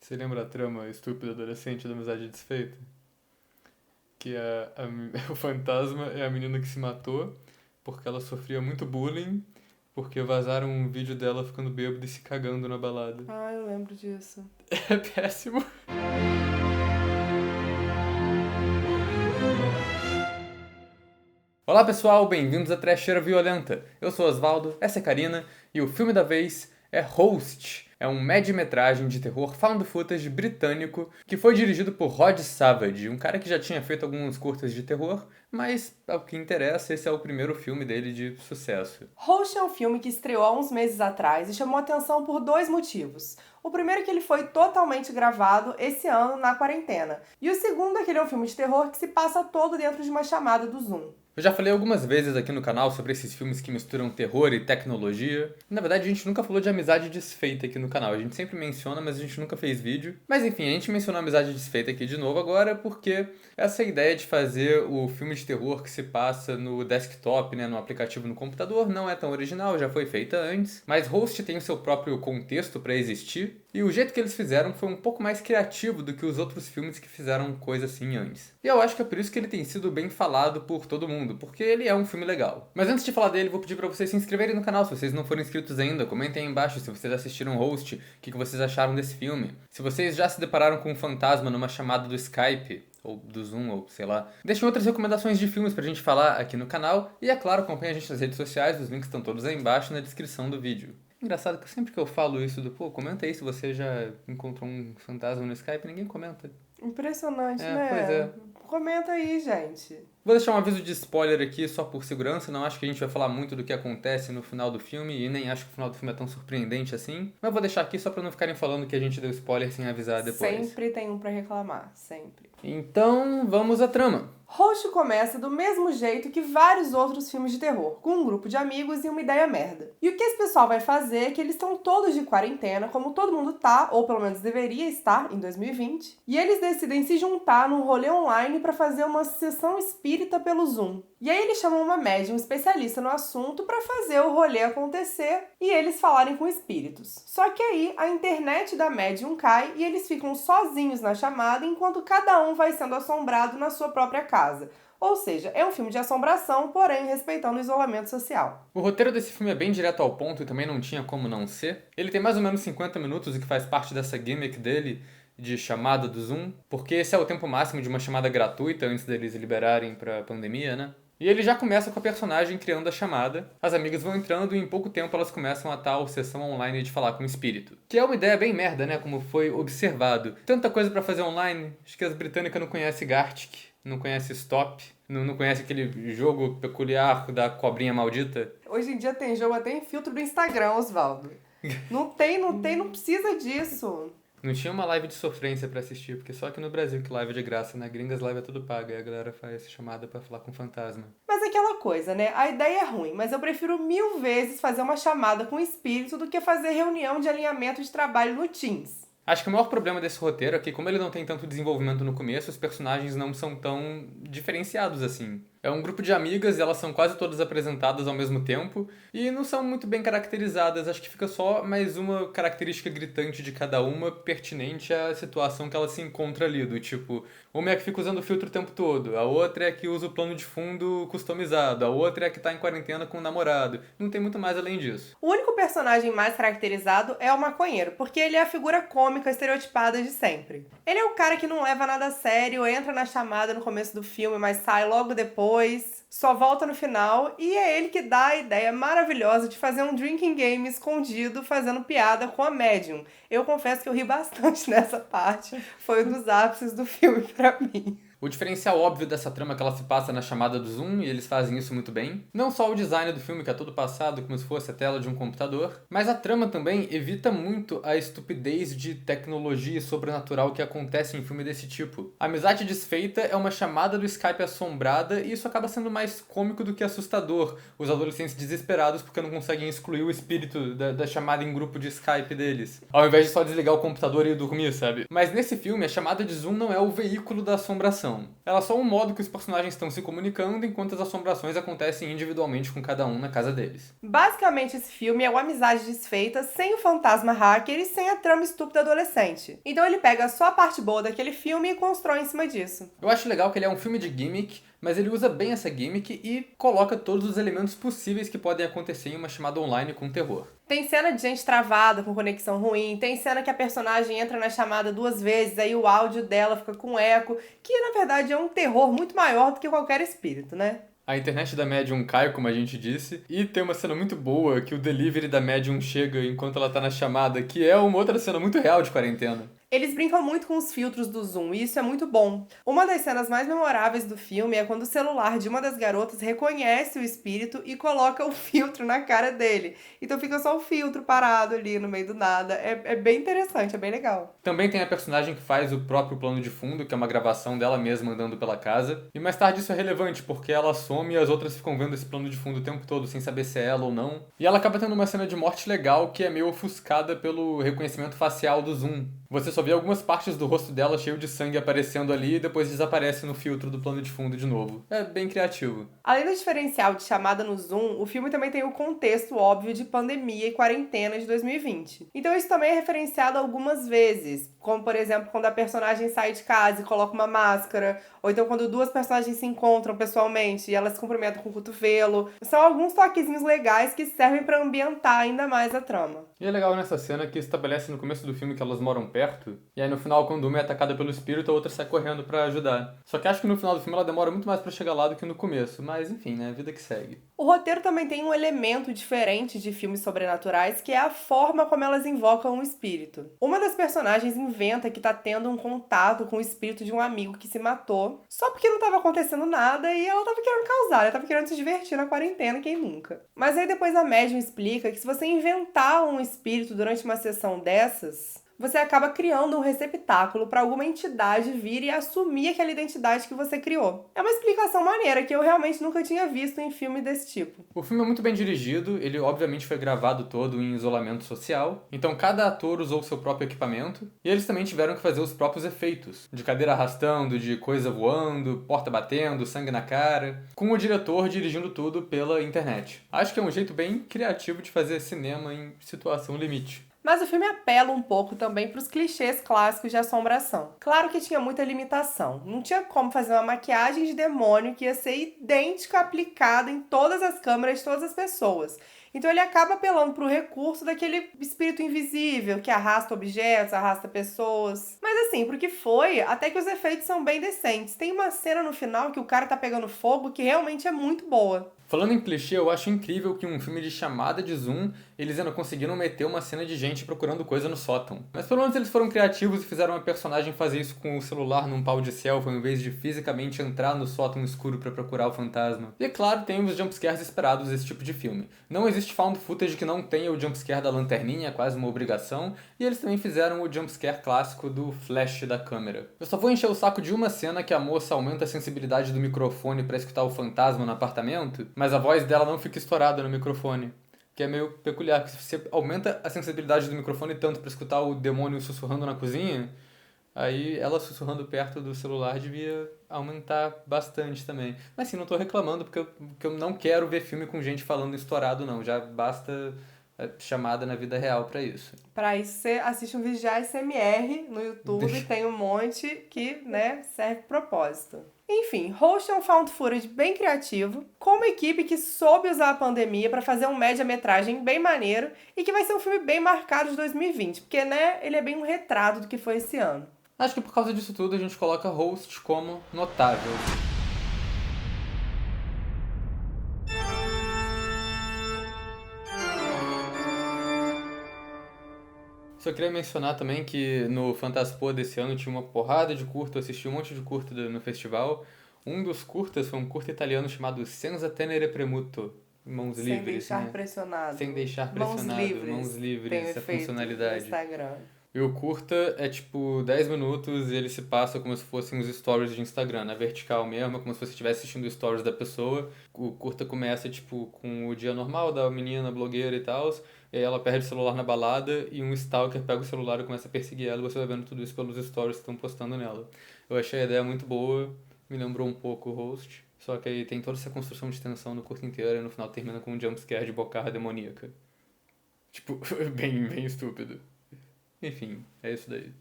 Você lembra a trama estúpida adolescente da Amizade Desfeita? Que o fantasma é a menina que se matou porque ela sofria muito bullying, porque vazaram um vídeo dela ficando bêbada e se cagando na balada. Ah, eu lembro disso. É péssimo. Olá pessoal, bem-vindos a Trecheira Violenta. Eu sou Osvaldo, essa é Karina, e o filme da vez é Host. É um média-metragem de terror found footage britânico que foi dirigido por Rod Savage, um cara que já tinha feito alguns curtas de terror, mas ao que interessa, esse é o primeiro filme dele de sucesso. Host é um filme que estreou há uns meses atrás e chamou atenção por dois motivos. O primeiro é que ele foi totalmente gravado esse ano na quarentena. E o segundo é que ele é um filme de terror que se passa todo dentro de uma chamada do Zoom. Eu já falei algumas vezes aqui no canal sobre esses filmes que misturam terror e tecnologia. Na verdade, a gente nunca falou de Amizade Desfeita aqui no canal. A gente sempre menciona, mas a gente nunca fez vídeo. Mas enfim, a gente mencionou Amizade Desfeita aqui de novo agora porque essa ideia de fazer o filme de terror que se passa no desktop, né, no aplicativo no computador, não é tão original, já foi feita antes. Mas Host tem o seu próprio contexto para existir. E o jeito que eles fizeram foi um pouco mais criativo do que os outros filmes que fizeram coisa assim antes. E eu acho que é por isso que ele tem sido bem falado por todo mundo, porque ele é um filme legal. Mas antes de falar dele, vou pedir pra vocês se inscreverem no canal se vocês não forem inscritos ainda. Comentem aí embaixo se vocês assistiram Host, o que vocês acharam desse filme. Se vocês já se depararam com um fantasma numa chamada do Skype, ou do Zoom, ou sei lá. Deixem outras recomendações de filmes pra gente falar aqui no canal. E é claro, acompanhe a gente nas redes sociais, os links estão todos aí embaixo na descrição do vídeo. Engraçado que sempre que eu falo isso comenta aí se você já encontrou um fantasma no Skype, ninguém comenta. Impressionante, né? Pois é. Comenta aí, gente. Vou deixar um aviso de spoiler aqui só por segurança, não acho que a gente vai falar muito do que acontece no final do filme e nem acho que o final do filme é tão surpreendente assim, mas vou deixar aqui só pra não ficarem falando que a gente deu spoiler sem avisar depois. Sempre tem um pra reclamar, sempre. Então, vamos à trama. Host começa do mesmo jeito que vários outros filmes de terror, com um grupo de amigos e uma ideia merda. E o que esse pessoal vai fazer é que eles estão todos de quarentena, como todo mundo tá, ou pelo menos deveria estar, em 2020, e eles decidem se juntar num rolê online pra fazer uma sessão espírita pelo Zoom. E aí eles chamam uma médium especialista no assunto pra fazer o rolê acontecer e eles falarem com espíritos. Só que aí a internet da médium cai e eles ficam sozinhos na chamada enquanto cada um vai sendo assombrado na sua própria casa. Ou seja, é um filme de assombração, porém respeitando o isolamento social. O roteiro desse filme é bem direto ao ponto e também não tinha como não ser. Ele tem mais ou menos 50 minutos, o que faz parte dessa gimmick dele de chamada do Zoom, porque esse é o tempo máximo de uma chamada gratuita antes deles liberarem pra pandemia, né? E ele já começa com a personagem criando a chamada, as amigas vão entrando e em pouco tempo elas começam a tal sessão online de falar com o espírito. Que é uma ideia bem merda, né, como foi observado. Tanta coisa pra fazer online, acho que as britânicas não conhecem Gartic, não conhecem Stop, não conhecem aquele jogo peculiar da cobrinha maldita. Hoje em dia tem jogo até em filtro do Instagram, Osvaldo. Não precisa disso. Não tinha uma live de sofrência pra assistir, porque só aqui no Brasil que live é de graça, na gringas live é tudo pago, e a galera faz essa chamada pra falar com fantasma. Mas é aquela coisa, né? A ideia é ruim, mas eu prefiro 1000 vezes fazer uma chamada com o espírito do que fazer reunião de alinhamento de trabalho no Teams. Acho que o maior problema desse roteiro é que, como ele não tem tanto desenvolvimento no começo, os personagens não são tão diferenciados assim. É um grupo de amigas e elas são quase todas apresentadas ao mesmo tempo e não são muito bem caracterizadas. Acho que fica só mais uma característica gritante de cada uma pertinente à situação que ela se encontra ali. Do tipo, uma é a que fica usando o filtro o tempo todo, a outra é a que usa o plano de fundo customizado, a outra é a que tá em quarentena com o namorado. Não tem muito mais além disso. O único personagem mais caracterizado é o maconheiro, porque ele é a figura cômica estereotipada de sempre. Ele é o cara que não leva nada a sério, entra na chamada no começo do filme, mas sai logo depois, só volta no final, e é ele que dá a ideia maravilhosa de fazer um drinking game escondido fazendo piada com a médium. Eu confesso que eu ri bastante nessa parte, foi um dos ápices do filme pra mim. O diferencial óbvio dessa trama é que ela se passa na chamada do Zoom, e eles fazem isso muito bem. Não só o design do filme, que é todo passado como se fosse a tela de um computador, mas a trama também evita muito a estupidez de tecnologia sobrenatural que acontece em filme desse tipo. A Amizade Desfeita é uma chamada do Skype assombrada, e isso acaba sendo mais cômico do que assustador. Os adolescentes desesperados porque não conseguem excluir o espírito da chamada em grupo de Skype deles. Ao invés de só desligar o computador e ir dormir, sabe? Mas nesse filme, a chamada de Zoom não é o veículo da assombração. assombração. Ela é só um modo que os personagens estão se comunicando enquanto as assombrações acontecem individualmente com cada um na casa deles. Basicamente, esse filme é uma amizade desfeita sem o fantasma hacker e sem a trama estúpida adolescente. Então ele pega só a parte boa daquele filme e constrói em cima disso. Eu acho legal que ele é um filme de gimmick, mas ele usa bem essa gimmick e coloca todos os elementos possíveis que podem acontecer em uma chamada online com terror. Tem cena de gente travada, com conexão ruim, tem cena que a personagem entra na chamada 2 vezes, aí o áudio dela fica com eco, que na verdade é um terror muito maior do que qualquer espírito, né? A internet da médium cai, como a gente disse, e tem uma cena muito boa que o delivery da médium chega enquanto ela tá na chamada, que é uma outra cena muito real de quarentena. Eles brincam muito com os filtros do zoom, e isso é muito bom. Uma das cenas mais memoráveis do filme é quando o celular de uma das garotas reconhece o espírito e coloca o filtro na cara dele. Então fica só o filtro parado ali no meio do nada. É bem interessante, é bem legal. Também tem a personagem que faz o próprio plano de fundo, que é uma gravação dela mesma andando pela casa. E mais tarde isso é relevante, porque ela some e as outras ficam vendo esse plano de fundo o tempo todo, sem saber se é ela ou não. E ela acaba tendo uma cena de morte legal, que é meio ofuscada pelo reconhecimento facial do zoom. Você só vê algumas partes do rosto dela cheio de sangue aparecendo ali e depois desaparece no filtro do plano de fundo de novo. É bem criativo. Além do diferencial de chamada no zoom, o filme também tem o contexto óbvio de pandemia e quarentena de 2020. Então isso também é referenciado algumas vezes, como por exemplo quando a personagem sai de casa e coloca uma máscara, ou então quando duas personagens se encontram pessoalmente e elas se cumprimentam com o cotovelo. São alguns toquezinhos legais que servem para ambientar ainda mais a trama. E é legal nessa cena que estabelece no começo do filme que elas moram perto, e aí no final, quando uma é atacada pelo espírito, a outra sai correndo pra ajudar. Só que acho que no final do filme ela demora muito mais pra chegar lá do que no começo, mas enfim, né, vida que segue. O roteiro também tem um elemento diferente de filmes sobrenaturais, que é a forma como elas invocam o espírito. Uma das personagens inventa que tá tendo um contato com o espírito de um amigo que se matou, só porque não tava acontecendo nada e ela tava querendo causar, ela tava querendo se divertir na quarentena, quem nunca. Mas aí depois a médium explica que se você inventar um espírito durante uma sessão dessas, você acaba criando um receptáculo para alguma entidade vir e assumir aquela identidade que você criou. É uma explicação maneira que eu realmente nunca tinha visto em filme desse tipo. O filme é muito bem dirigido, ele obviamente foi gravado todo em isolamento social, então cada ator usou seu próprio equipamento, e eles também tiveram que fazer os próprios efeitos, de cadeira arrastando, de coisa voando, porta batendo, sangue na cara, com o diretor dirigindo tudo pela internet. Acho que é um jeito bem criativo de fazer cinema em situação limite. Mas o filme apela um pouco também para os clichês clássicos de assombração. Claro que tinha muita limitação. Não tinha como fazer uma maquiagem de demônio que ia ser idêntica aplicada em todas as câmeras de todas as pessoas. Então ele acaba apelando para o recurso daquele espírito invisível que arrasta objetos, arrasta pessoas. Mas assim, porque foi, até que os efeitos são bem decentes. Tem uma cena no final que o cara tá pegando fogo que realmente é muito boa. Falando em clichê, eu acho incrível que um filme de chamada de zoom, eles ainda conseguiram meter uma cena de gente procurando coisa no sótão. Mas pelo menos eles foram criativos e fizeram uma personagem fazer isso com o celular num pau de selfie, ao invés de fisicamente entrar no sótão escuro pra procurar o fantasma. E é claro, tem os jumpscares esperados desse tipo de filme. Não existe found footage que não tenha o jumpscare da lanterninha, é quase uma obrigação, e eles também fizeram o jumpscare clássico do flash da câmera. Eu só vou encher o saco de uma cena que a moça aumenta a sensibilidade do microfone pra escutar o fantasma no apartamento, mas a voz dela não fica estourada no microfone. Que é meio peculiar, porque se você aumenta a sensibilidade do microfone tanto pra escutar o demônio sussurrando na cozinha, aí ela sussurrando perto do celular devia aumentar bastante também. Mas sim, não tô reclamando, porque eu não quero ver filme com gente falando estourado, não. Já basta chamada na vida real pra isso. Pra isso você assiste um vídeo de ASMR no YouTube, tem um monte que, né, serve pro propósito. Enfim, Host é um found footage bem criativo, com uma equipe que soube usar a pandemia pra fazer um média-metragem bem maneiro e que vai ser um filme bem marcado de 2020, porque, né, ele é bem um retrato do que foi esse ano. Acho que por causa disso tudo a gente coloca Host como notável. Só queria mencionar também que no Fantaspoa desse ano tinha uma porrada de curta, eu assisti um monte de curta no festival. Um dos curtas foi um curta italiano chamado Senza tenere premuto, mãos livres, Sem deixar né? pressionado. Sem deixar pressionado, mãos livres, tem essa efeito funcionalidade. no Instagram. E o curta é tipo 10 minutos e ele se passa como se fossem os stories de Instagram, na vertical mesmo, como se você estivesse assistindo stories da pessoa. O curta começa tipo com o dia normal da menina blogueira e tal, e aí ela perde o celular na balada e um stalker pega o celular e começa a perseguir ela e você vai vendo tudo isso pelos stories que estão postando nela. Eu achei a ideia muito boa, me lembrou um pouco o Host, só que aí tem toda essa construção de tensão no curto inteiro e no final termina com um jumpscare de bocarra demoníaca. Tipo, bem estúpido. Enfim, é isso daí.